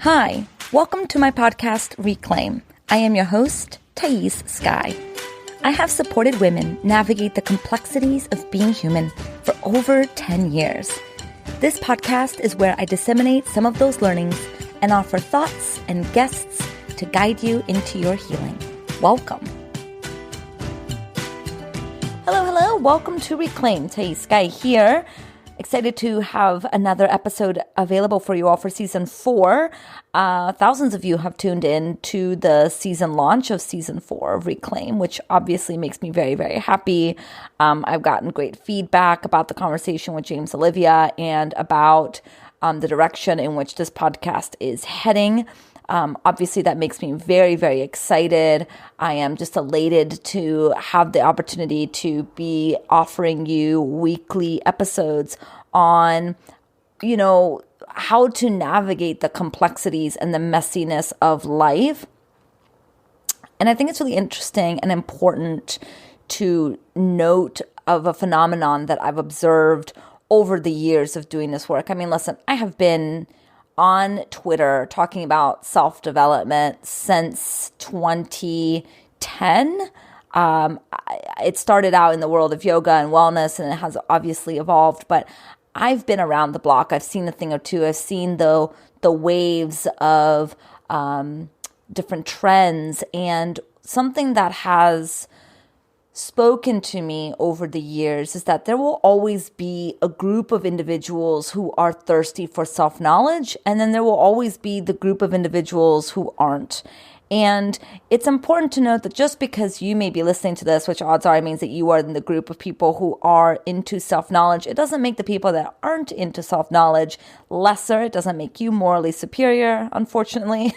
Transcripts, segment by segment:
Hi, welcome to my podcast, Reclaim. I am your host, Thaís Sky. I have supported women navigate the complexities of being human for over 10 years. This podcast is where I disseminate some of those learnings and offer thoughts and guests to guide you into your healing. Welcome. Hello. Welcome to Reclaim. Thaís Sky here. Excited to have another episode available for you all for season 4. Thousands of you have tuned in to the season launch of season 4 of Reclaim, which obviously makes me very, very happy. I've gotten great feedback about the conversation with James Olivia and about the direction in which this podcast is heading. Obviously, that makes me very, very excited. I am just elated to have the opportunity to be offering you weekly episodes on, how to navigate the complexities and the messiness of life. And I think it's really interesting and important to note of a phenomenon that I've observed over the years of doing this work. I mean, listen, I have been on Twitter talking about self-development since 2010. It started out in the world of yoga and wellness, and it has obviously evolved, but I've been around the block. I've seen a thing or two. I've seen the waves of different trends, and something that has spoken to me over the years is that there will always be a group of individuals who are thirsty for self-knowledge, and then there will always be the group of individuals who aren't. And it's important to note that just because you may be listening to this, which odds are means that you are in the group of people who are into self-knowledge, it doesn't make the people that aren't into self-knowledge lesser. It doesn't make you morally superior, unfortunately.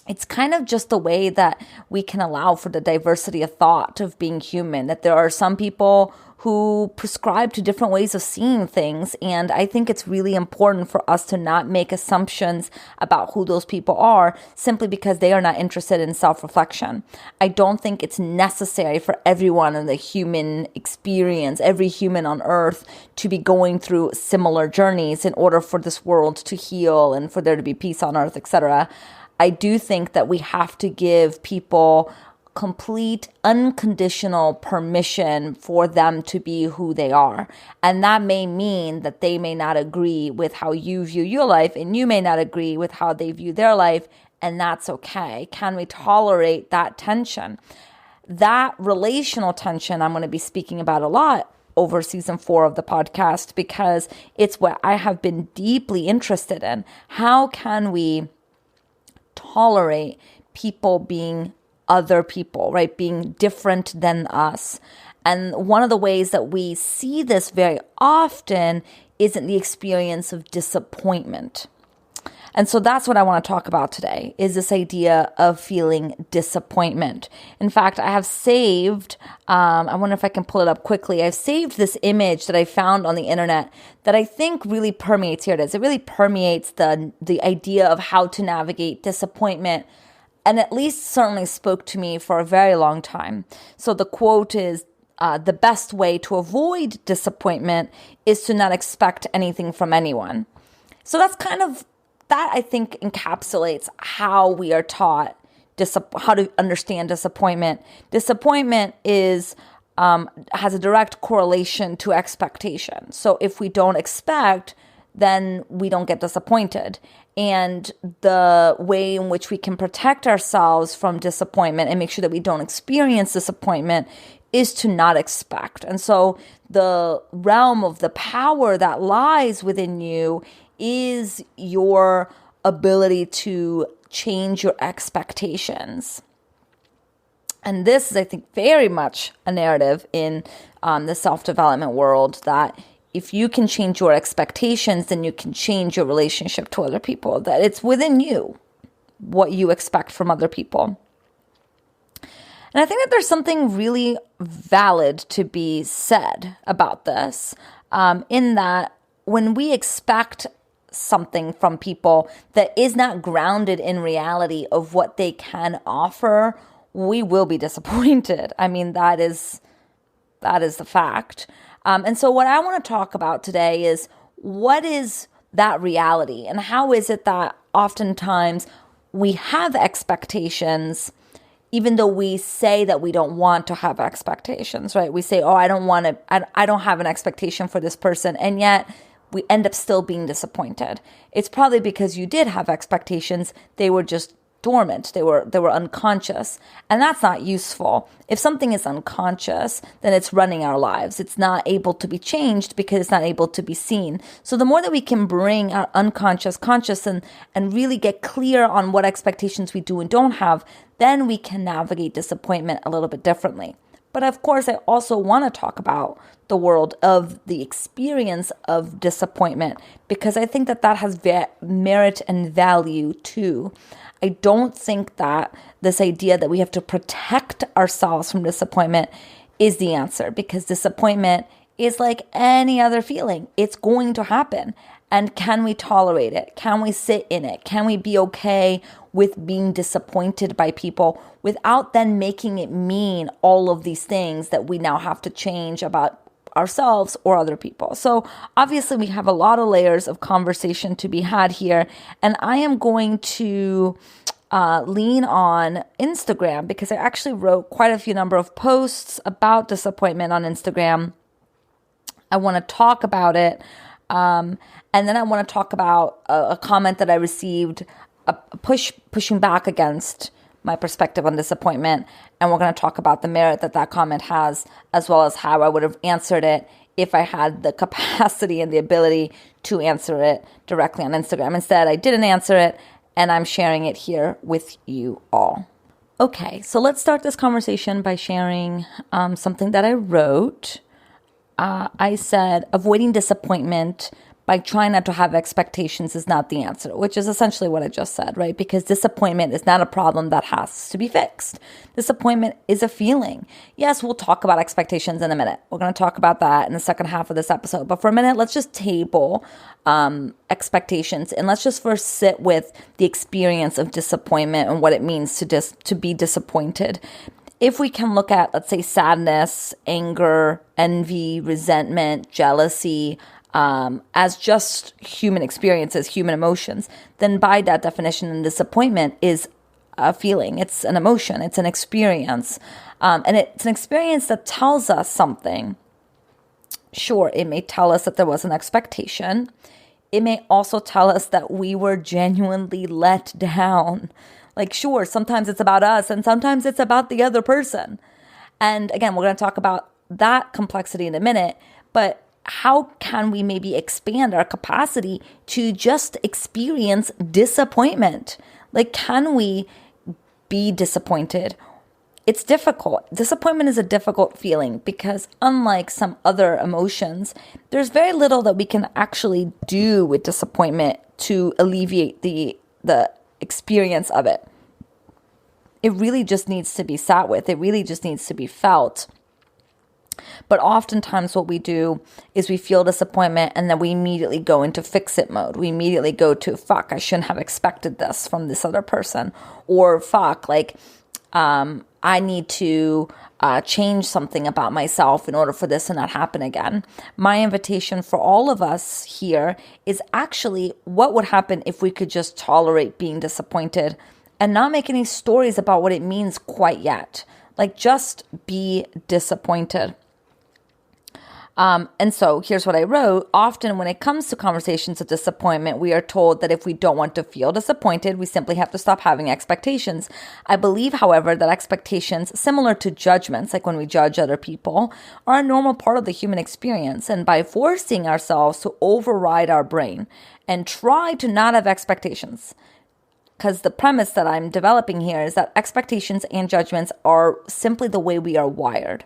It's kind of just the way that we can allow for the diversity of thought of being human, that there are some people who prescribe to different ways of seeing things. And I think it's really important for us to not make assumptions about who those people are simply because they are not interested in self-reflection. I don't think it's necessary for everyone in the human experience, every human on earth, to be going through similar journeys in order for this world to heal and for there to be peace on earth, etc. I do think that we have to give people complete, unconditional permission for them to be who they are. And that may mean that they may not agree with how you view your life, and you may not agree with how they view their life, and that's okay. Can we tolerate that tension? That relational tension I'm going to be speaking about a lot over season 4 of the podcast, because it's what I have been deeply interested in. How can we tolerate people being other people, right? Being different than us. And one of the ways that we see this very often is in the experience of disappointment. And so that's what I want to talk about today, is this idea of feeling disappointment. In fact, I have saved, I wonder if I can pull it up quickly. I've saved this image that I found on the internet that I think really permeates, here it is. It really permeates the idea of how to navigate disappointment, and at least certainly spoke to me for a very long time. So the quote is, the best way to avoid disappointment is to not expect anything from anyone. So that's kind of, that I think encapsulates how we are taught how to understand disappointment. Disappointment is has a direct correlation to expectation. So if we don't expect, then we don't get disappointed. And the way in which we can protect ourselves from disappointment and make sure that we don't experience disappointment is to not expect. And so the realm of the power that lies within you is your ability to change your expectations. And this is, I think, very much a narrative in the self-development world, that if you can change your expectations, then you can change your relationship to other people, that it's within you what you expect from other people. And I think that there's something really valid to be said about this, in that when we expect something from people that is not grounded in reality of what they can offer, we will be disappointed. I mean, that is the fact. And so what I want to talk about today is, what is that reality? And how is it that oftentimes we have expectations, even though we say that we don't want to have expectations, right? We say, oh, I don't have an expectation for this person. And yet we end up still being disappointed. It's probably because you did have expectations. They were just dormant. They were unconscious. And that's not useful. If something is unconscious, then it's running our lives. It's not able to be changed because it's not able to be seen. So the more that we can bring our unconscious conscious and really get clear on what expectations we do and don't have, then we can navigate disappointment a little bit differently. But of course, I also want to talk about the world of the experience of disappointment, because I think that has merit and value too. I don't think that this idea that we have to protect ourselves from disappointment is the answer, because disappointment is like any other feeling. It's going to happen. And can we tolerate it? Can we sit in it? Can we be okay with being disappointed by people without then making it mean all of these things that we now have to change about ourselves or other people? So obviously we have a lot of layers of conversation to be had here. And I am going to lean on Instagram, because I actually wrote quite a few number of posts about disappointment on Instagram. I want to talk about it. And then I want to talk about a comment that I received, pushing back against my perspective on disappointment. And we're going to talk about the merit that comment has, as well as how I would have answered it if I had the capacity and the ability to answer it directly on Instagram. Instead, I didn't answer it, and I'm sharing it here with you all. Okay, so let's start this conversation by sharing something that I wrote. I said, avoiding disappointment by trying not to have expectations is not the answer, which is essentially what I just said, right? Because disappointment is not a problem that has to be fixed. Disappointment is a feeling. Yes, we'll talk about expectations in a minute. We're going to talk about that in the second half of this episode. But for a minute, let's just table expectations, and let's just first sit with the experience of disappointment and what it means to be disappointed. If we can look at, let's say, sadness, anger, envy, resentment, jealousy, as just human experiences, human emotions, then by that definition, disappointment is a feeling. It's an emotion. It's an experience. And it's an experience that tells us something. Sure, it may tell us that there was an expectation. It may also tell us that we were genuinely let down. Like, sure, sometimes it's about us and sometimes it's about the other person. And again, we're going to talk about that complexity in a minute, but how can we maybe expand our capacity to just experience disappointment? Like, can we be disappointed? It's difficult. Disappointment is a difficult feeling because unlike some other emotions, there's very little that we can actually do with disappointment to alleviate the experience of it. It really just needs to be sat with. It really just needs to be felt. But oftentimes what we do is we feel disappointment and then we immediately go into fix-it mode. We immediately go to, fuck, I shouldn't have expected this from this other person. Or fuck, like, I need to change something about myself in order for this to not happen again. My invitation for all of us here is actually, what would happen if we could just tolerate being disappointed and not make any stories about what it means quite yet? Like, just be disappointed. And so here's what I wrote. Often when it comes to conversations of disappointment, we are told that if we don't want to feel disappointed, we simply have to stop having expectations. I believe, however, that expectations, similar to judgments, like when we judge other people, are a normal part of the human experience. And by forcing ourselves to override our brain and try to not have expectations, because the premise that I'm developing here is that expectations and judgments are simply the way we are wired.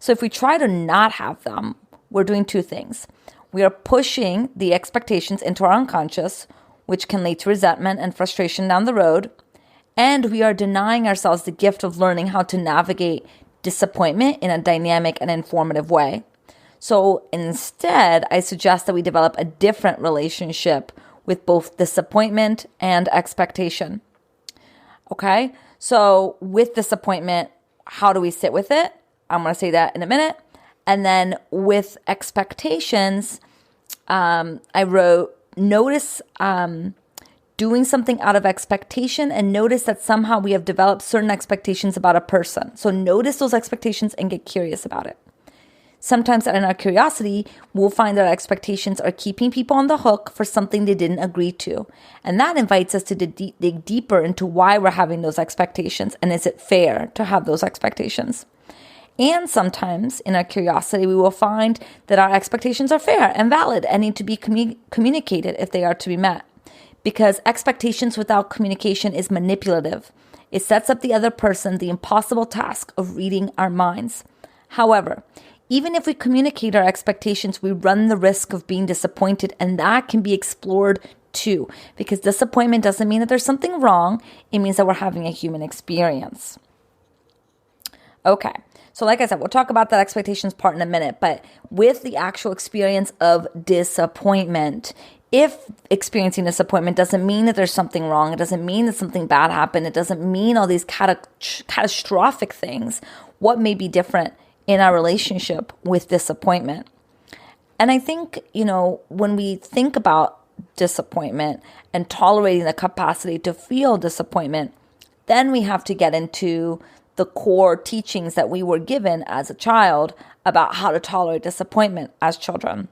So if we try to not have them, we're doing two things. We are pushing the expectations into our unconscious, which can lead to resentment and frustration down the road. And we are denying ourselves the gift of learning how to navigate disappointment in a dynamic and informative way. So instead, I suggest that we develop a different relationship with both disappointment and expectation. Okay? So with disappointment, how do we sit with it? I'm going to say that in a minute. And then with expectations, I wrote, notice doing something out of expectation, and notice that somehow we have developed certain expectations about a person. So notice those expectations and get curious about it. Sometimes in our curiosity, we'll find that our expectations are keeping people on the hook for something they didn't agree to. And that invites us to dig deeper into why we're having those expectations, and is it fair to have those expectations? And sometimes in our curiosity, we will find that our expectations are fair and valid and need to be communicated if they are to be met. Because expectations without communication is manipulative. It sets up the other person the impossible task of reading our minds. However, even if we communicate our expectations, we run the risk of being disappointed, and that can be explored too. Because disappointment doesn't mean that there's something wrong. It means that we're having a human experience. Okay, so like I said, we'll talk about that expectations part in a minute, but with the actual experience of disappointment, if experiencing disappointment doesn't mean that there's something wrong, it doesn't mean that something bad happened, it doesn't mean all these catastrophic things, what may be different in our relationship with disappointment? And I think, when we think about disappointment and tolerating the capacity to feel disappointment, then we have to get into the core teachings that we were given as a child about how to tolerate disappointment as children.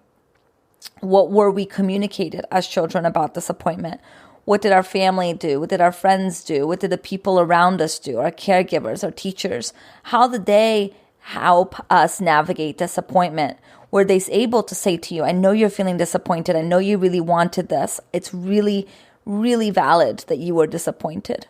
What were we communicated as children about disappointment? What did our family do? What did our friends do? What did the people around us do? Our caregivers, our teachers? How did they help us navigate disappointment? Were they able to say to you, I know you're feeling disappointed. I know you really wanted this. It's really, really valid that you were disappointed.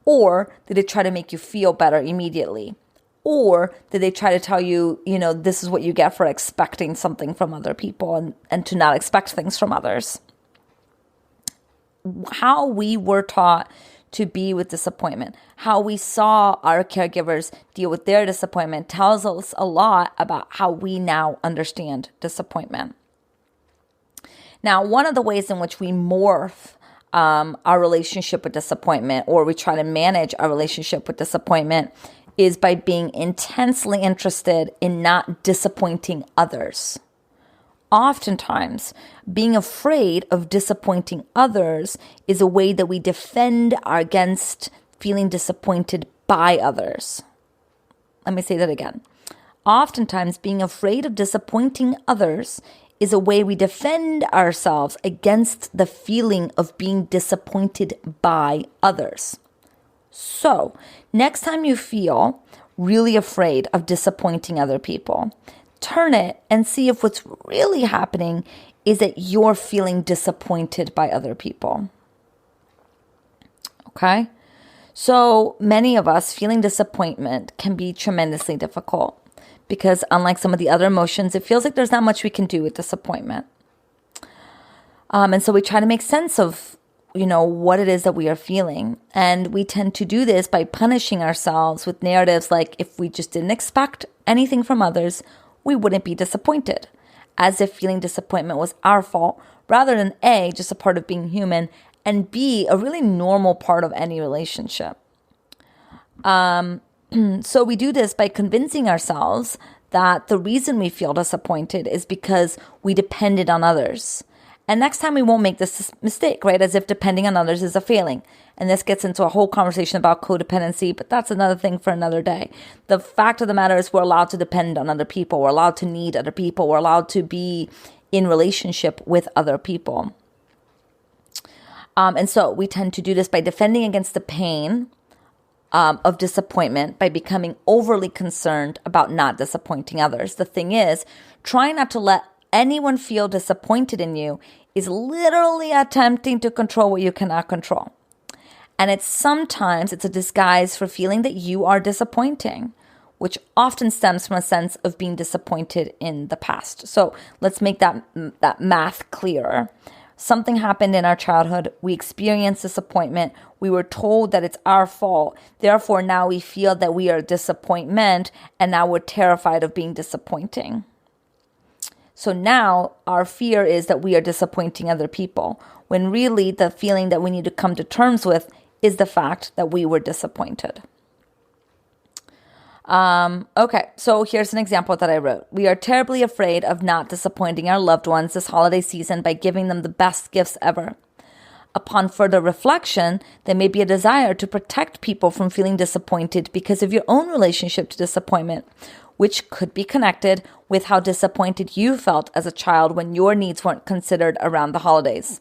Or did they try to make you feel better immediately? Or did they try to tell you, this is what you get for expecting something from other people and to not expect things from others? How we were taught to be with disappointment, how we saw our caregivers deal with their disappointment tells us a lot about how we now understand disappointment. Now, one of the ways in which we morph our relationship with disappointment, or we try to manage our relationship with disappointment, is by being intensely interested in not disappointing others. Oftentimes, being afraid of disappointing others is a way that we defend against feeling disappointed by others. Let me say that again. Oftentimes, being afraid of disappointing others is a way we defend ourselves against the feeling of being disappointed by others. So, next time you feel really afraid of disappointing other people, turn it and see if what's really happening is that you're feeling disappointed by other people. Okay? So many of us feeling disappointment can be tremendously difficult because unlike some of the other emotions, it feels like there's not much we can do with disappointment. And so we try to make sense of what it is that we are feeling. And we tend to do this by punishing ourselves with narratives like, if we just didn't expect anything from others, we wouldn't be disappointed, as if feeling disappointment was our fault, rather than A, just a part of being human, and B, a really normal part of any relationship. So we do this by convincing ourselves that the reason we feel disappointed is because we depended on others. And next time we won't make this mistake, right? As if depending on others is a failing. And this gets into a whole conversation about codependency, but that's another thing for another day. The fact of the matter is we're allowed to depend on other people. We're allowed to need other people. We're allowed to be in relationship with other people. And so we tend to do this by defending against the pain of disappointment by becoming overly concerned about not disappointing others. The thing is, trying not to let anyone feel disappointed in you is literally attempting to control what you cannot control. And sometimes it's a disguise for feeling that you are disappointing, which often stems from a sense of being disappointed in the past. So let's make that math clearer. Something happened in our childhood. We experienced disappointment. We were told that it's our fault. Therefore, now we feel that we are a disappointment, and now we're terrified of being disappointing. So now our fear is that we are disappointing other people, when really the feeling that we need to come to terms with is the fact that we were disappointed. Okay, so here's an example that I wrote. We are terribly afraid of not disappointing our loved ones this holiday season by giving them the best gifts ever. Upon further reflection, there may be a desire to protect people from feeling disappointed because of your own relationship to disappointment, which could be connected with how disappointed you felt as a child when your needs weren't considered around the holidays.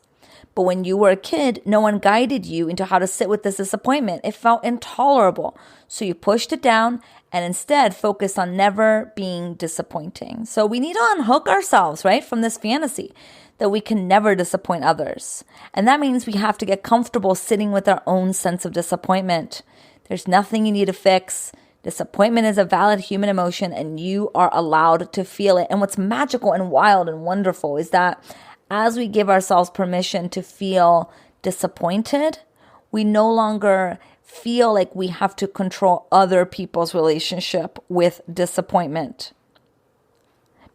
But when you were a kid, no one guided you into how to sit with this disappointment. It felt intolerable. So you pushed it down and instead focused on never being disappointing. So we need to unhook ourselves, right, from this fantasy that we can never disappoint others. And that means we have to get comfortable sitting with our own sense of disappointment. There's nothing you need to fix. Disappointment is a valid human emotion and you are allowed to feel it. And what's magical and wild and wonderful is that as we give ourselves permission to feel disappointed, we no longer feel like we have to control other people's relationship with disappointment.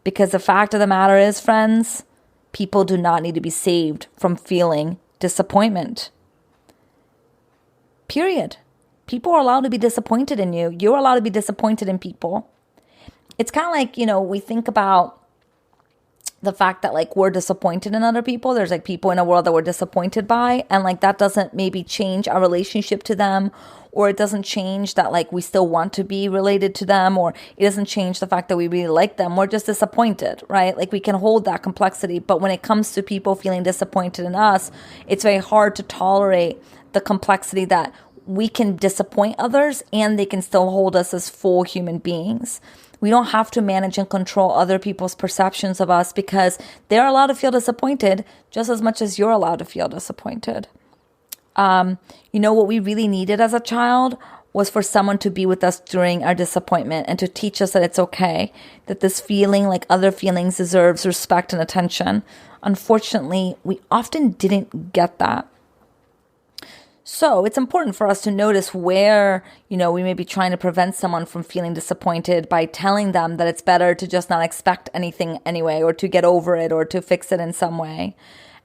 Because the fact of the matter is, friends, people do not need to be saved from feeling disappointment. Period. People are allowed to be disappointed in you. You're allowed to be disappointed in people. It's kind of like, we think about the fact that we're disappointed in other people. There's people in a world that we're disappointed by, and that doesn't maybe change our relationship to them, or it doesn't change that we still want to be related to them, or it doesn't change the fact that we really like them. We're just disappointed, right? We can hold that complexity, but when it comes to people feeling disappointed in us, it's very hard to tolerate the complexity that we can disappoint others and they can still hold us as full human beings. We don't have to manage and control other people's perceptions of us because they're allowed to feel disappointed just as much as you're allowed to feel disappointed. What we really needed as a child was for someone to be with us during our disappointment and to teach us that it's okay, that this feeling, like other feelings, deserves respect and attention. Unfortunately, we often didn't get that. So it's important for us to notice where, we may be trying to prevent someone from feeling disappointed by telling them that it's better to just not expect anything anyway, or to get over it, or to fix it in some way.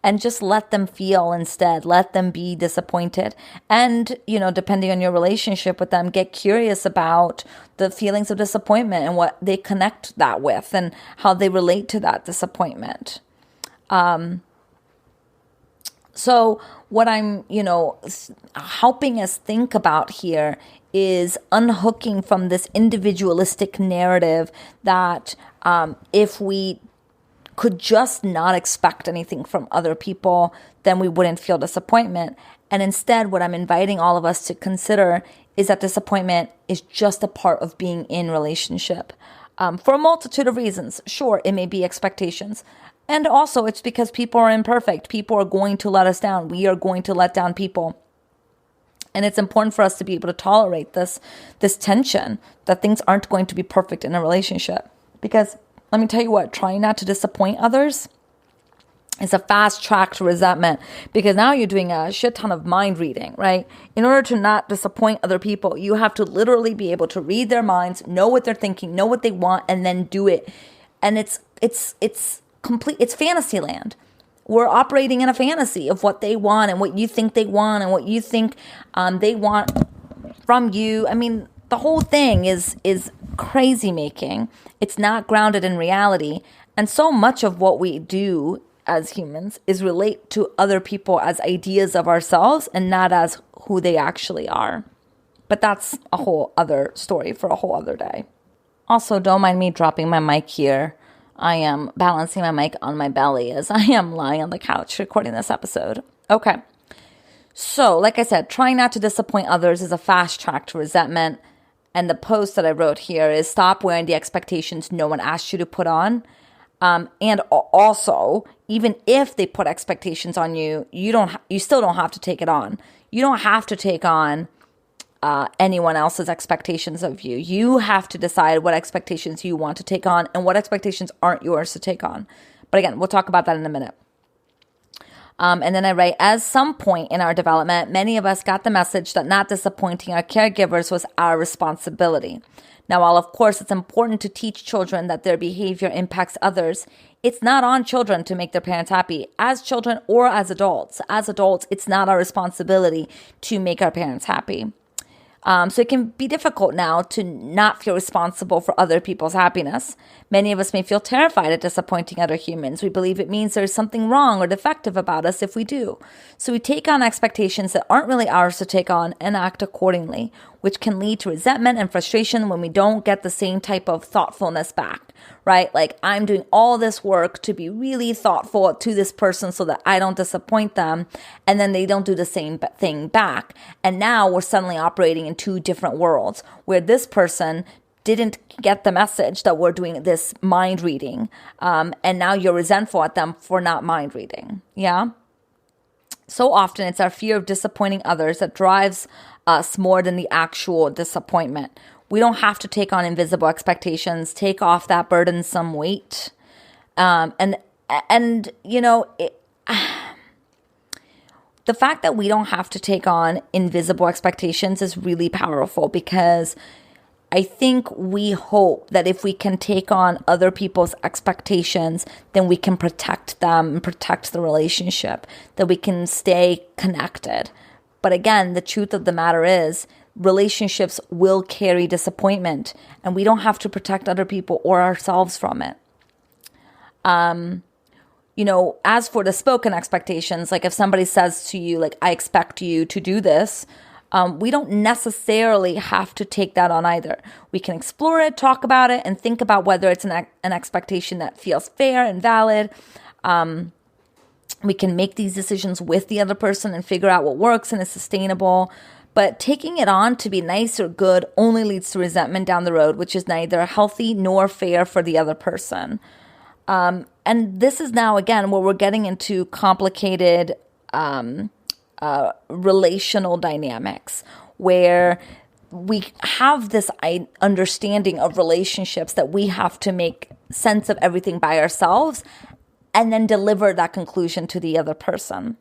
And just let them feel instead. Let them be disappointed. And, depending on your relationship with them, get curious about the feelings of disappointment and what they connect that with and how they relate to that disappointment. So what I'm, helping us think about here is unhooking from this individualistic narrative that if we could just not expect anything from other people, then we wouldn't feel disappointment. And instead, what I'm inviting all of us to consider is that disappointment is just a part of being in relationship for a multitude of reasons. Sure, it may be expectations. And also, it's because people are imperfect. People are going to let us down. We are going to let down people. And it's important for us to be able to tolerate this tension that things aren't going to be perfect in a relationship. Because let me tell you what, trying not to disappoint others is a fast track to resentment, because now you're doing a shit ton of mind reading, right? In order to not disappoint other people, you have to literally be able to read their minds, know what they're thinking, know what they want, and then do it. And it's fantasy land. We're operating in a fantasy of what they want and what you think they want and what you think they want from you. I mean, the whole thing is crazy making. It's not grounded in reality. And so much of what we do as humans is relate to other people as ideas of ourselves and not as who they actually are. But that's a whole other story for a whole other day. Also, don't mind me dropping my mic here. I am balancing my mic on my belly as I am lying on the couch recording this episode. Okay. So, like I said, trying not to disappoint others is a fast track to resentment. And the post that I wrote here is stop wearing the expectations no one asked you to put on. And also, even if they put expectations on you, you still don't have to take it on. You don't have to take on anyone else's expectations of you. You have to decide what expectations you want to take on and what expectations aren't yours to take on. But again, we'll talk about that in a minute. And then I write, at some point in our development, many of us got the message that not disappointing our caregivers was our responsibility. Now, while of course it's important to teach children that their behavior impacts others, it's not on children to make their parents happy, as children or as adults. As adults, it's not our responsibility to make our parents happy. So it can be difficult now to not feel responsible for other people's happiness. Many of us may feel terrified at disappointing other humans. We believe it means there's something wrong or defective about us if we do. So we take on expectations that aren't really ours to take on and act accordingly, which can lead to resentment and frustration when we don't get the same type of thoughtfulness back, right? Like, I'm doing all this work to be really thoughtful to this person so that I don't disappoint them, and then they don't do the same thing back. And now we're suddenly operating in two different worlds where this person didn't get the message that we're doing this mind reading, and now you're resentful at them for not mind reading. Yeah. So often it's our fear of disappointing others that drives us more than the actual disappointment. We don't have to take on invisible expectations, take off that burdensome weight. The fact that we don't have to take on invisible expectations is really powerful, because I think we hope that if we can take on other people's expectations, then we can protect them and protect the relationship, that we can stay connected. But again, the truth of the matter is relationships will carry disappointment, and we don't have to protect other people or ourselves from it. As for the spoken expectations, like if somebody says to you, like, I expect you to do this, we don't necessarily have to take that on either. We can explore it, talk about it, and think about whether it's an expectation that feels fair and valid. We can make these decisions with the other person and figure out what works and is sustainable. But taking it on to be nice or good only leads to resentment down the road, which is neither healthy nor fair for the other person. And this is now, again, where we're getting into complicated relational dynamics, where we have this understanding of relationships that we have to make sense of everything by ourselves and then deliver that conclusion to the other person.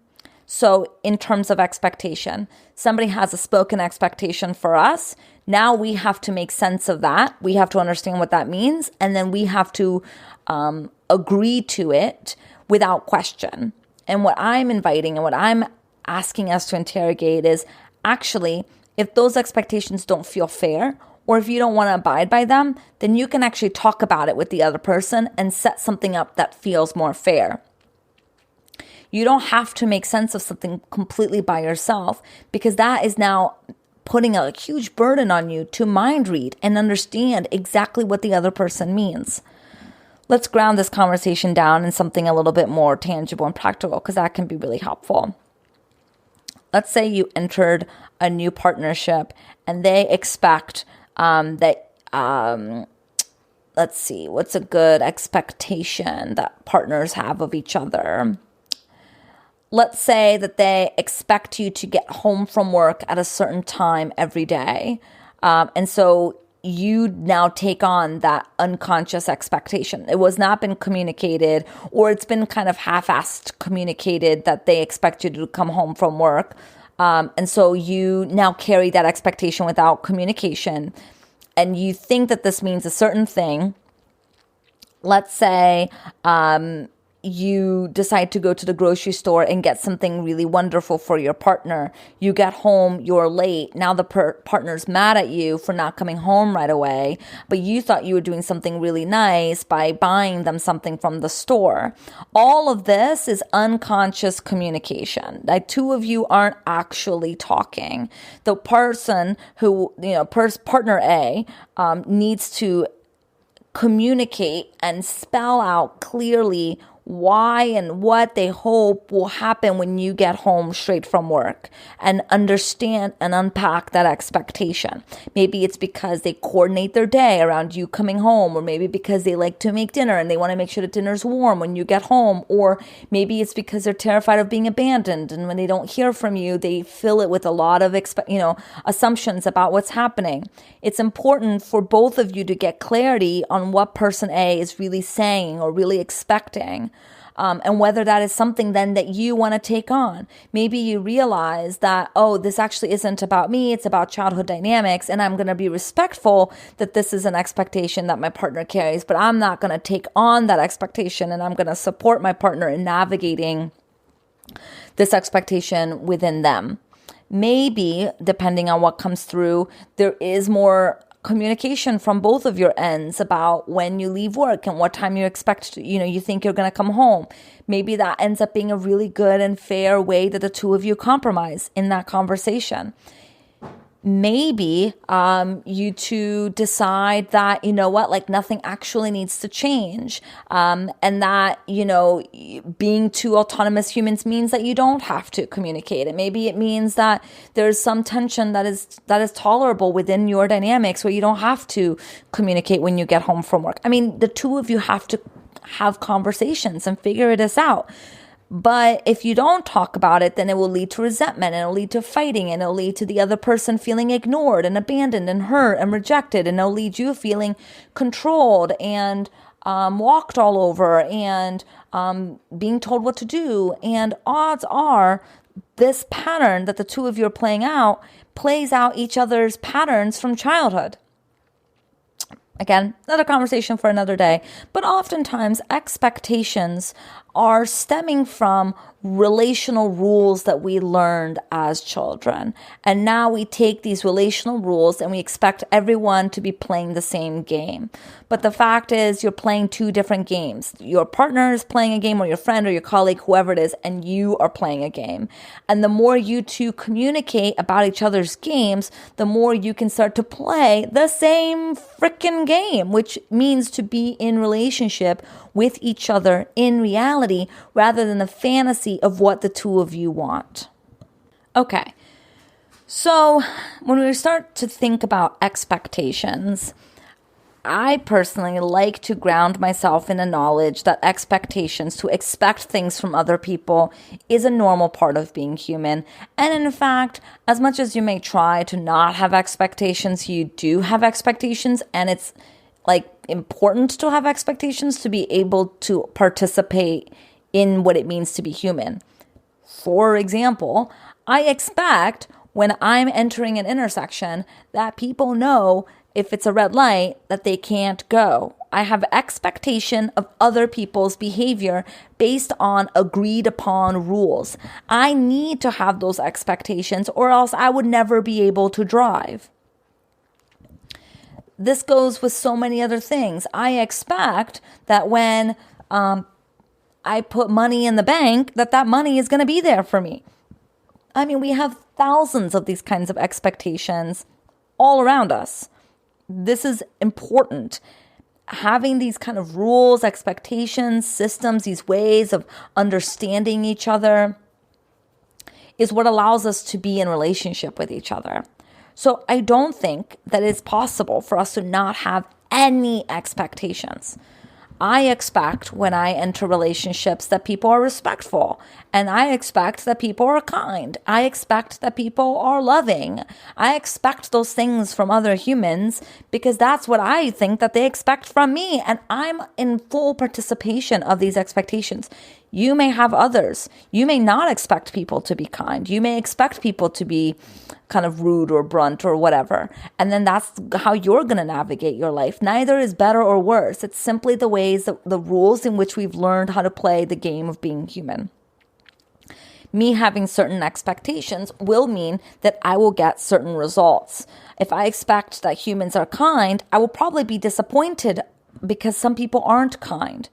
So in terms of expectation, somebody has a spoken expectation for us. Now we have to make sense of that. We have to understand what that means. And then we have to agree to it without question. And what I'm inviting and what I'm asking us to interrogate is, actually, if those expectations don't feel fair, or if you don't want to abide by them, then you can actually talk about it with the other person and set something up that feels more fair. You don't have to make sense of something completely by yourself, because that is now putting a huge burden on you to mind read and understand exactly what the other person means. Let's ground this conversation down in something a little bit more tangible and practical, because that can be really helpful. Let's say you entered a new partnership and they expect let's see, what's a good expectation that partners have of each other? Let's say that they expect you to get home from work at a certain time every day. And so you now take on that unconscious expectation. It was not been communicated, or it's been kind of half-assed communicated that they expect you to come home from work. And so you now carry that expectation without communication, and you think that this means a certain thing. Let's say you decide to go to the grocery store and get something really wonderful for your partner. You get home, you're late. Now the partner's mad at you for not coming home right away, but you thought you were doing something really nice by buying them something from the store. All of this is unconscious communication. Like, two of you aren't actually talking. The person who, partner A needs to communicate and spell out clearly why and what they hope will happen when you get home straight from work, and understand and unpack that expectation. Maybe it's because they coordinate their day around you coming home, or maybe because they like to make dinner and they want to make sure that dinner's warm when you get home, or maybe it's because they're terrified of being abandoned, and when they don't hear from you, they fill it with a lot of assumptions about what's happening. It's important for both of you to get clarity on what person A is really saying or really expecting. And whether that is something then that you want to take on. Maybe you realize that, this actually isn't about me, it's about childhood dynamics, and I'm going to be respectful that this is an expectation that my partner carries, but I'm not going to take on that expectation, and I'm going to support my partner in navigating this expectation within them. Maybe, depending on what comes through, there is more communication from both of your ends about when you leave work and what time you expect to, you think you're going to come home. Maybe that ends up being a really good and fair way that the two of you compromise in that conversation. Maybe you two decide that, nothing actually needs to change. And that, being two autonomous humans means that you don't have to communicate. And maybe it means that there's some tension that is tolerable within your dynamics where you don't have to communicate when you get home from work. I mean, the two of you have to have conversations and figure this out. But if you don't talk about it, then it will lead to resentment, and it'll lead to fighting, and it'll lead to the other person feeling ignored and abandoned and hurt and rejected, and it'll lead you feeling controlled and walked all over and being told what to do. And odds are this pattern that the two of you are playing out plays out each other's patterns from childhood. Again, another conversation for another day. But oftentimes expectations are stemming from relational rules that we learned as children. And now we take these relational rules and we expect everyone to be playing the same game. But the fact is you're playing two different games. Your partner is playing a game, or your friend or your colleague, whoever it is, and you are playing a game. And the more you two communicate about each other's games, the more you can start to play the same freaking game, which means to be in relationship with each other in reality rather than the fantasy of what the two of you want. Okay, so when we start to think about expectations, I personally like to ground myself in the knowledge that expectations, to expect things from other people, is a normal part of being human. And in fact, as much as you may try to not have expectations, you do have expectations, and it's important to have expectations to be able to participate in what it means to be human. For example, I expect when I'm entering an intersection that people know if it's a red light that they can't go. I have expectation of other people's behavior based on agreed upon rules. I need to have those expectations, or else I would never be able to drive. This goes with so many other things. I expect that when I put money in the bank, that money is going to be there for me. I mean, we have thousands of these kinds of expectations all around us. This is important. Having these kind of rules, expectations, systems, these ways of understanding each other is what allows us to be in relationship with each other. So I don't think that it's possible for us to not have any expectations. I expect when I enter relationships that people are respectful, and I expect that people are kind. I expect that people are loving. I expect those things from other humans because that's what I think that they expect from me, and I'm in full participation of these expectations. You may have others. You may not expect people to be kind. You may expect people to be kind of rude or blunt or whatever. And then that's how you're going to navigate your life. Neither is better or worse. It's simply the ways, the rules in which we've learned how to play the game of being human. Me having certain expectations will mean that I will get certain results. If I expect that humans are kind, I will probably be disappointed because some people aren't kind.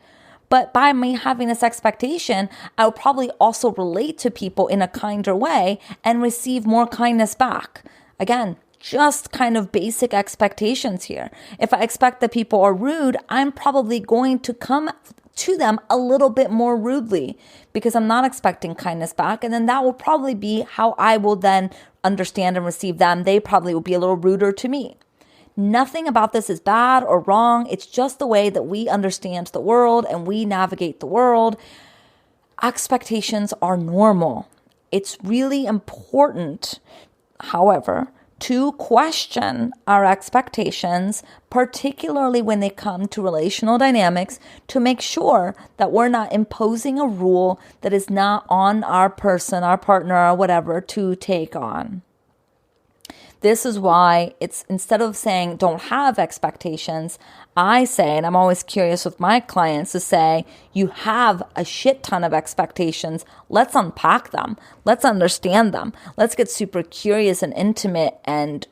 But by me having this expectation, I will probably also relate to people in a kinder way and receive more kindness back. Again, just kind of basic expectations here. If I expect that people are rude, I'm probably going to come to them a little bit more rudely because I'm not expecting kindness back. And then that will probably be how I will then understand and receive them. They probably will be a little ruder to me. Nothing about this is bad or wrong. It's just the way that we understand the world and we navigate the world. Expectations are normal. It's really important, however, to question our expectations, particularly when they come to relational dynamics, to make sure that we're not imposing a rule that is not on our person, our partner, or whatever to take on. This is why it's, instead of saying don't have expectations, I say, and I'm always curious with my clients to say, you have a shit ton of expectations. Let's unpack them. Let's understand them. Let's get super curious and intimate and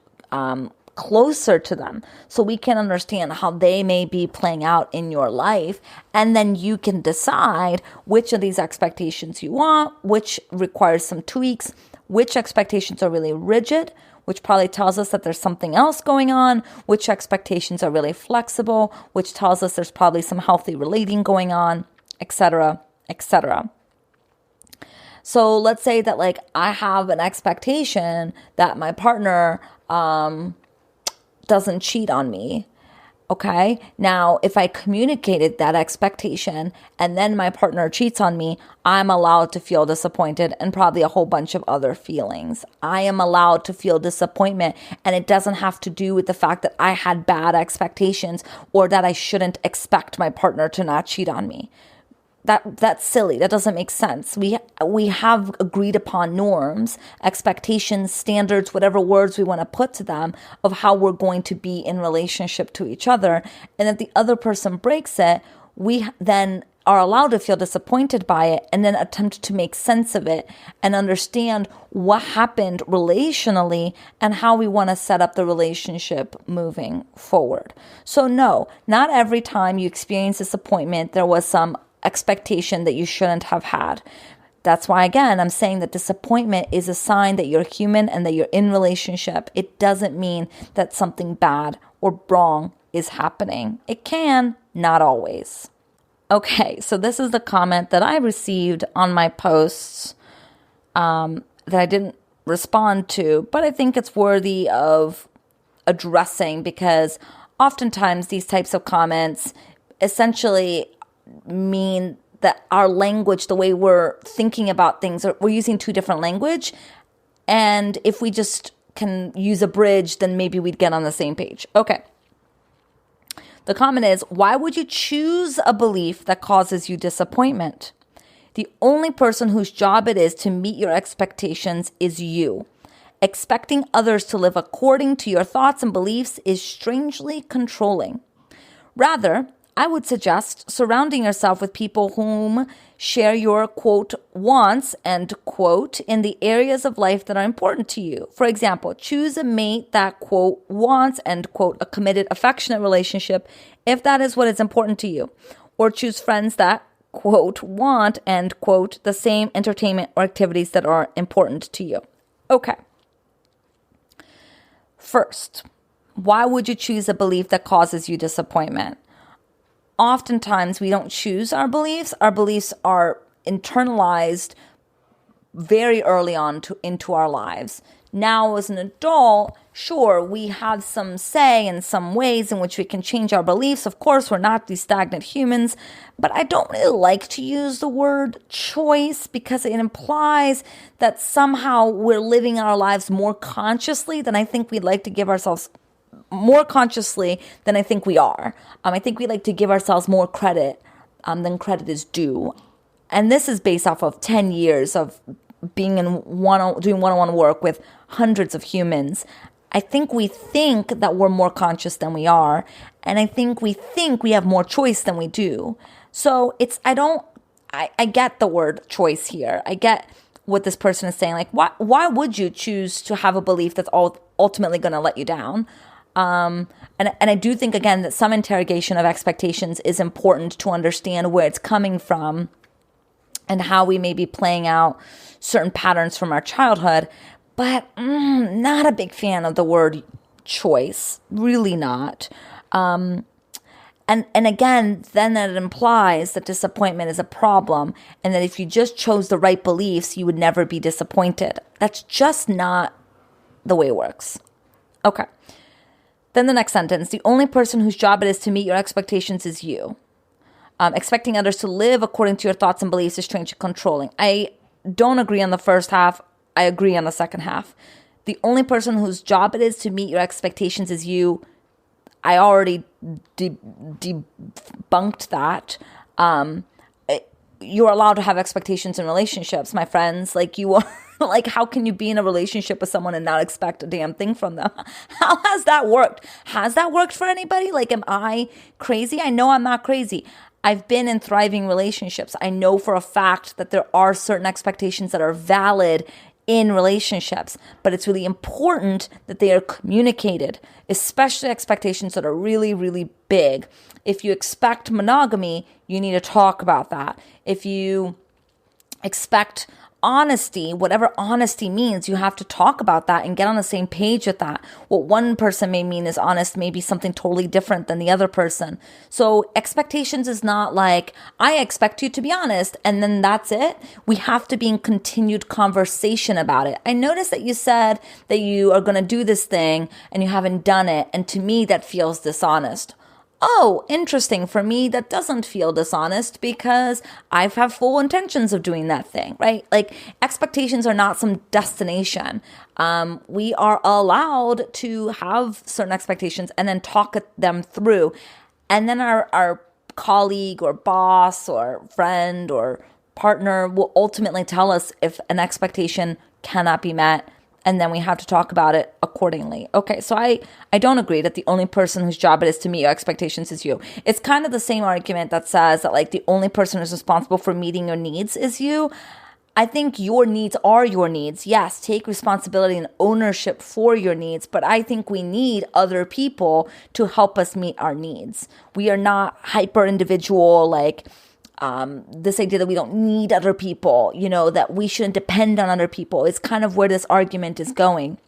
closer to them so we can understand how they may be playing out in your life. And then you can decide which of these expectations you want, which requires some tweaks, which expectations are really rigid, which probably tells us that there's something else going on, which expectations are really flexible, which tells us there's probably some healthy relating going on, etc., etc. So let's say that like I have an expectation that my partner doesn't cheat on me. Okay. Now, if I communicated that expectation and then my partner cheats on me, I'm allowed to feel disappointed and probably a whole bunch of other feelings. I am allowed to feel disappointment, and it doesn't have to do with the fact that I had bad expectations or that I shouldn't expect my partner to not cheat on me. That's silly. That doesn't make sense. We have agreed upon norms, expectations, standards, whatever words we want to put to them of how we're going to be in relationship to each other. And if the other person breaks it, we then are allowed to feel disappointed by it and then attempt to make sense of it and understand what happened relationally and how we want to set up the relationship moving forward. So no, not every time you experience disappointment, there was some expectation that you shouldn't have had. That's why, again, I'm saying that disappointment is a sign that you're human and that you're in relationship. It doesn't mean that something bad or wrong is happening. It can, not always. Okay, so this is the comment that I received on my posts that I didn't respond to, but I think it's worthy of addressing because oftentimes these types of comments essentially mean that our language, the way we're thinking about things, we're using two different language. And if we just can use a bridge, then maybe we'd get on the same page. Okay. The comment is, why would you choose a belief that causes you disappointment? The only person whose job it is to meet your expectations is you. Expecting others to live according to your thoughts and beliefs is strangely controlling. Rather, I would suggest surrounding yourself with people whom share your, quote, wants, end quote, in the areas of life that are important to you. For example, choose a mate that, quote, wants, end quote, a committed, affectionate relationship if that is what is important to you. Or choose friends that, quote, want, end quote, the same entertainment or activities that are important to you. Okay. First, why would you choose a belief that causes you disappointment? Oftentimes, we don't choose our beliefs. Our beliefs are internalized very early on into our lives. Now, as an adult, sure, we have some say in some ways in which we can change our beliefs. Of course, we're not these stagnant humans, but I don't really like to use the word choice because it implies that somehow we're living our lives more consciously than I think we'd like to give ourselves more consciously than I think we are. I think we like to give ourselves more credit than credit is due. And this is based off of 10 years of being doing one-on-one work with hundreds of humans. I think we think that we're more conscious than we are. And I think we have more choice than we do. So I get the word choice here. I get what this person is saying. Like, why would you choose to have a belief that's ultimately going to let you down? And I do think, again, that some interrogation of expectations is important to understand where it's coming from and how we may be playing out certain patterns from our childhood. But not a big fan of the word choice, really not. And again, then that implies that disappointment is a problem and that if you just chose the right beliefs, you would never be disappointed. That's just not the way it works. Okay. Then the next sentence, the only person whose job it is to meet your expectations is you. Expecting others to live according to your thoughts and beliefs is strange and controlling. I don't agree on the first half. I agree on the second half. The only person whose job it is to meet your expectations is you. I already debunked that. You're allowed to have expectations in relationships, my friends. Like you are, Like, how can you be in a relationship with someone and not expect a damn thing from them? How has that worked? Has that worked for anybody? Like, am I crazy? I know I'm not crazy. I've been in thriving relationships. I know for a fact that there are certain expectations that are valid in relationships, but it's really important that they are communicated, especially expectations that are really, really big. If you expect monogamy, you need to talk about that. If you expect honesty, whatever honesty means, you have to talk about that and get on the same page with that. What one person may mean is honest may be something totally different than the other person. So expectations is not like, I expect you to be honest, and then that's it. We have to be in continued conversation about it. I noticed that you said that you are going to do this thing and you haven't done it. And to me, that feels dishonest. Oh, interesting. For me, that doesn't feel dishonest because I have full intentions of doing that thing, right? Like, expectations are not some destination. We are allowed to have certain expectations and then talk them through. And then our colleague or boss or friend or partner will ultimately tell us if an expectation cannot be met. And then we have to talk about it accordingly. Okay, so I don't agree that the only person whose job it is to meet your expectations is you. It's kind of the same argument that says that, like, the only person who's responsible for meeting your needs is you. I think your needs are your needs. Yes, take responsibility and ownership for your needs, but I think we need other people to help us meet our needs. We are not hyper individual, like, this idea that we don't need other people, that we shouldn't depend on other people is kind of where this argument is going.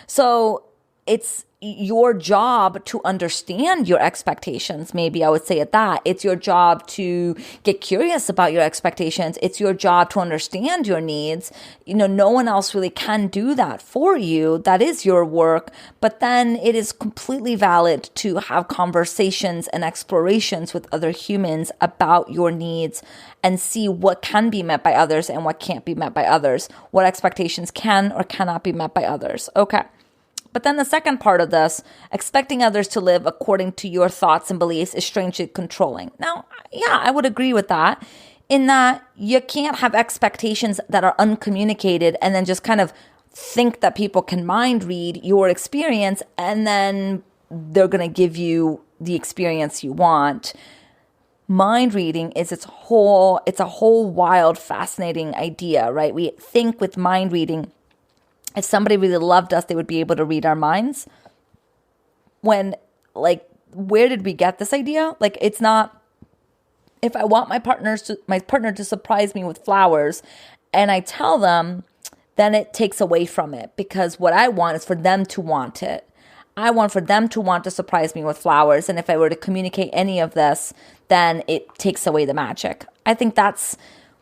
So it's your job to understand your expectations. Maybe I would say it that. It's your job to get curious about your expectations. It's your job to understand your needs. No one else really can do that for you. That is your work. But then it is completely valid to have conversations and explorations with other humans about your needs and see what can be met by others and what can't be met by others. What expectations can or cannot be met by others. Okay. But then the second part of this, expecting others to live according to your thoughts and beliefs is strangely controlling. Now, yeah, I would agree with that in that you can't have expectations that are uncommunicated and then just kind of think that people can mind read your experience and then they're going to give you the experience you want. Mind reading is it's a whole wild, fascinating idea, right? We think with mind reading, if somebody really loved us, they would be able to read our minds. When, like, where did we get this idea? Like, it's not, if I want my partner to surprise me with flowers and I tell them, then it takes away from it because what I want is for them to want it. I want for them to want to surprise me with flowers. And if I were to communicate any of this, then it takes away the magic. I think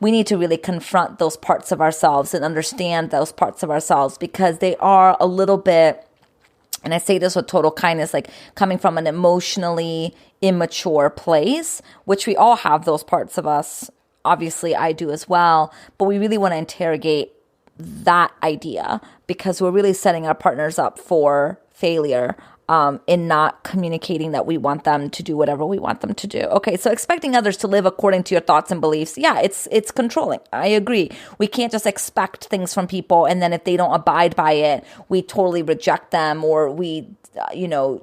we need to really confront those parts of ourselves and understand those parts of ourselves because they are a little bit, and I say this with total kindness, like coming from an emotionally immature place, which we all have those parts of us. Obviously, I do as well. But we really want to interrogate that idea because we're really setting our partners up for failure in not communicating that we want them to do whatever we want them to do. Okay, so expecting others to live according to your thoughts and beliefs, yeah, it's controlling. I agree. We can't just expect things from people and then if they don't abide by it, we totally reject them or we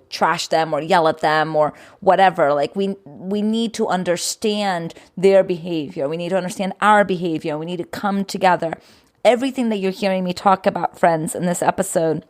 trash them or yell at them or whatever. Like we need to understand their behavior. We need to understand our behavior. We need to come together. Everything that you're hearing me talk about, friends, in this episode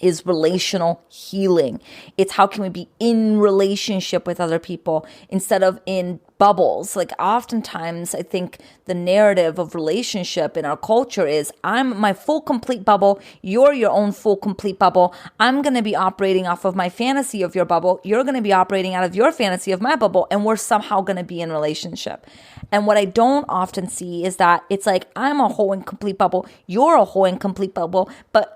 is relational healing. It's how can we be in relationship with other people instead of in bubbles. Like oftentimes I think the narrative of relationship in our culture is I'm my full complete bubble. You're your own full complete bubble. I'm going to be operating off of my fantasy of your bubble. You're going to be operating out of your fantasy of my bubble. And we're somehow going to be in relationship. And what I don't often see is that it's like I'm a whole and complete bubble. You're a whole and complete bubble. But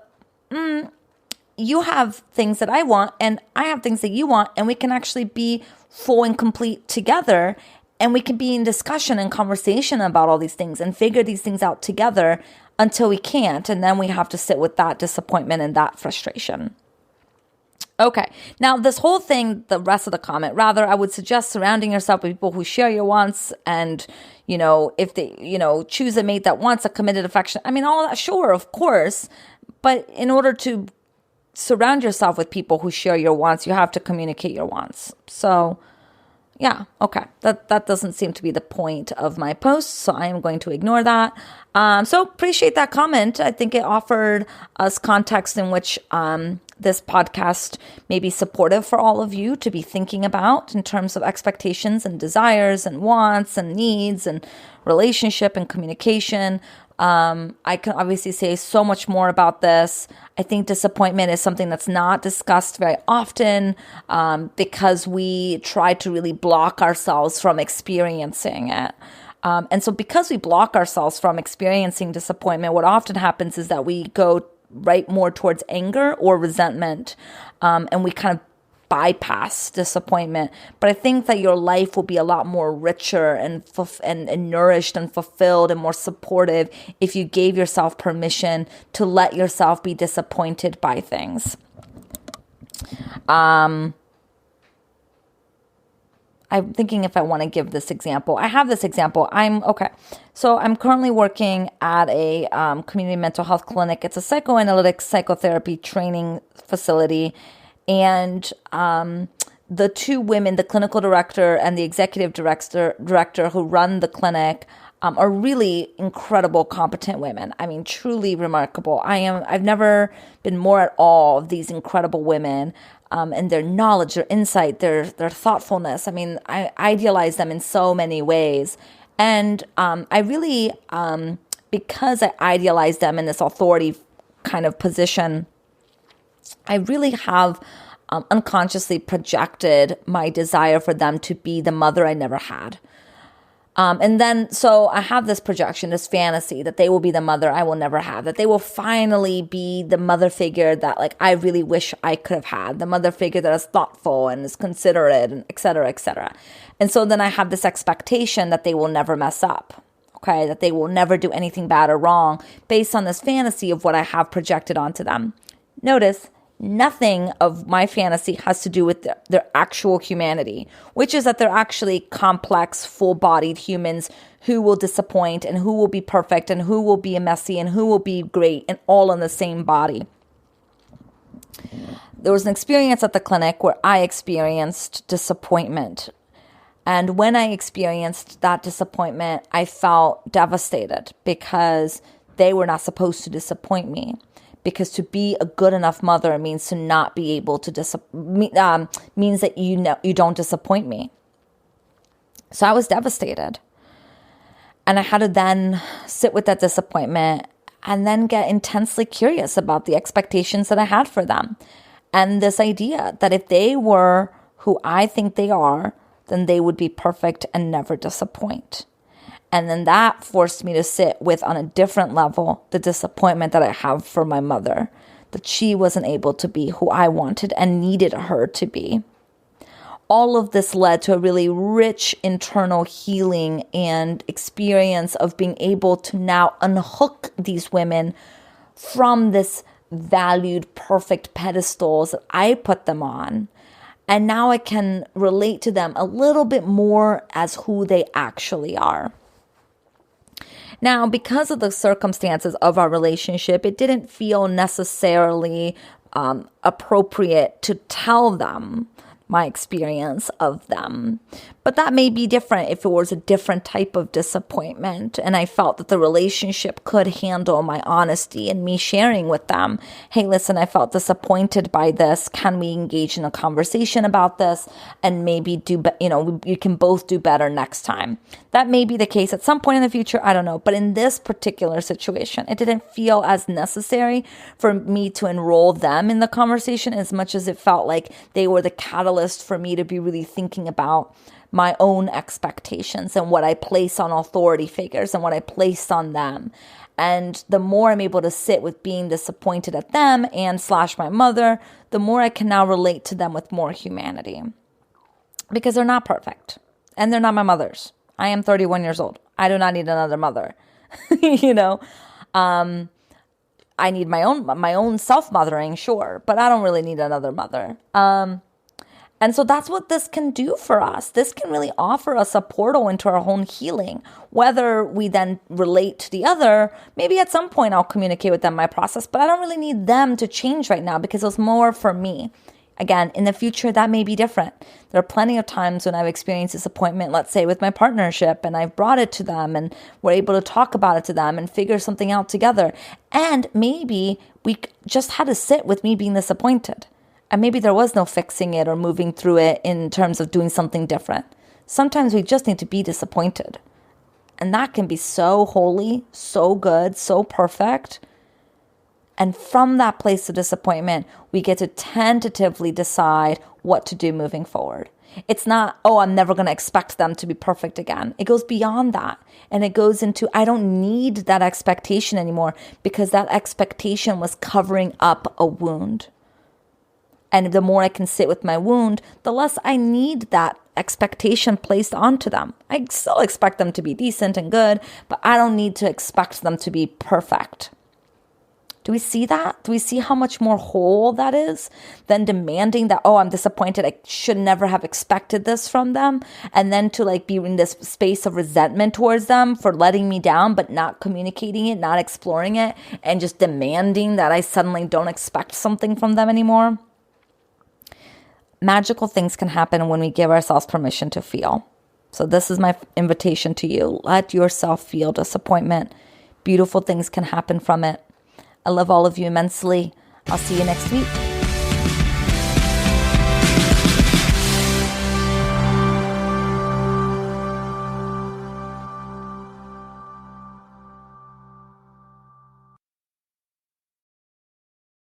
you have things that I want and I have things that you want, and we can actually be full and complete together, and we can be in discussion and conversation about all these things and figure these things out together until we can't, and then we have to sit with that disappointment and that frustration. Okay, now this whole thing, the rest of the comment, rather, I would suggest surrounding yourself with people who share your wants and, if they, choose a mate that wants a committed affection. I mean, all of that, sure, of course. But in order to surround yourself with people who share your wants, you have to communicate your wants. So yeah, okay. That doesn't seem to be the point of my post, so I am going to ignore that. So appreciate that comment. I think it offered us context in which this podcast may be supportive for all of you to be thinking about in terms of expectations and desires and wants and needs and relationship and communication. I can obviously say so much more about this. I think disappointment is something that's not discussed very often because we try to really block ourselves from experiencing it. And so because we block ourselves from experiencing disappointment, what often happens is that we go right more towards anger or resentment, and we kind of bypass disappointment. But I think that your life will be a lot more richer and nourished and fulfilled and more supportive if you gave yourself permission to let yourself be disappointed by things. I'm thinking if I want to give this example. I have this example. So I'm currently working at a community mental health clinic. It's a psychoanalytic psychotherapy training facility. And the two women, the clinical director and the executive director who run the clinic, are really incredible, competent women. I mean, truly remarkable. I've never been more at awe of these incredible women, and their knowledge, their insight, their thoughtfulness. I mean, I idealize them in so many ways. And I really, because I idealize them in this authority kind of position, I really have unconsciously projected my desire for them to be the mother I never had. And then, so I have this projection, this fantasy that they will be the mother I will never have, that they will finally be the mother figure that like I really wish I could have had, the mother figure that is thoughtful and is considerate and et cetera, et cetera. And so then I have this expectation that they will never mess up. Okay, that they will never do anything bad or wrong based on this fantasy of what I have projected onto them. Notice, nothing of my fantasy has to do with their actual humanity, which is that they're actually complex, full-bodied humans who will disappoint and who will be perfect and who will be messy and who will be great and all in the same body. There was an experience at the clinic where I experienced disappointment. And when I experienced that disappointment, I felt devastated because they were not supposed to disappoint me. Because to be a good enough mother means to not be able to means that you don't disappoint me. So I was devastated. And I had to then sit with that disappointment and then get intensely curious about the expectations that I had for them. And this idea that if they were who I think they are, then they would be perfect and never disappoint. And then that forced me to sit with, on a different level, the disappointment that I have for my mother, that she wasn't able to be who I wanted and needed her to be. All of this led to a really rich internal healing and experience of being able to now unhook these women from this valued, perfect pedestals that I put them on. And now I can relate to them a little bit more as who they actually are. Now, because of the circumstances of our relationship, it didn't feel necessarily appropriate to tell them my experience of them. But that may be different if it was a different type of disappointment. And I felt that the relationship could handle my honesty and me sharing with them, hey, listen, I felt disappointed by this. Can we engage in a conversation about this? And maybe you can both do better next time. That may be the case at some point in the future. I don't know. But in this particular situation, it didn't feel as necessary for me to enroll them in the conversation as much as it felt like they were the catalyst for me to be really thinking about my own expectations and what I place on authority figures and what I place on them. And the more I'm able to sit with being disappointed at them and / my mother, the more I can now relate to them with more humanity. Because they're not perfect. And they're not my mothers. I am 31 years old. I do not need another mother. I need my own self-mothering, sure. But I don't really need another mother. And so that's what this can do for us. This can really offer us a portal into our own healing. Whether we then relate to the other, maybe at some point I'll communicate with them my process, but I don't really need them to change right now because it was more for me. Again, in the future, that may be different. There are plenty of times when I've experienced disappointment, let's say with my partnership, and I've brought it to them and we're able to talk about it to them and figure something out together. And maybe we just had to sit with me being disappointed. And maybe there was no fixing it or moving through it in terms of doing something different. Sometimes we just need to be disappointed. And that can be so holy, so good, so perfect. And from that place of disappointment, we get to tentatively decide what to do moving forward. It's not, oh, I'm never going to expect them to be perfect again. It goes beyond that. And it goes into, I don't need that expectation anymore because that expectation was covering up a wound. And the more I can sit with my wound, the less I need that expectation placed onto them. I still expect them to be decent and good, but I don't need to expect them to be perfect. Do we see that? Do we see how much more whole that is than demanding that, oh, I'm disappointed, I should never have expected this from them, and then to like be in this space of resentment towards them for letting me down, but not communicating it, not exploring it, and just demanding that I suddenly don't expect something from them anymore? Magical things can happen when we give ourselves permission to feel. So this is my invitation to you. Let yourself feel disappointment. Beautiful things can happen from it. I love all of you immensely. I'll see you next week.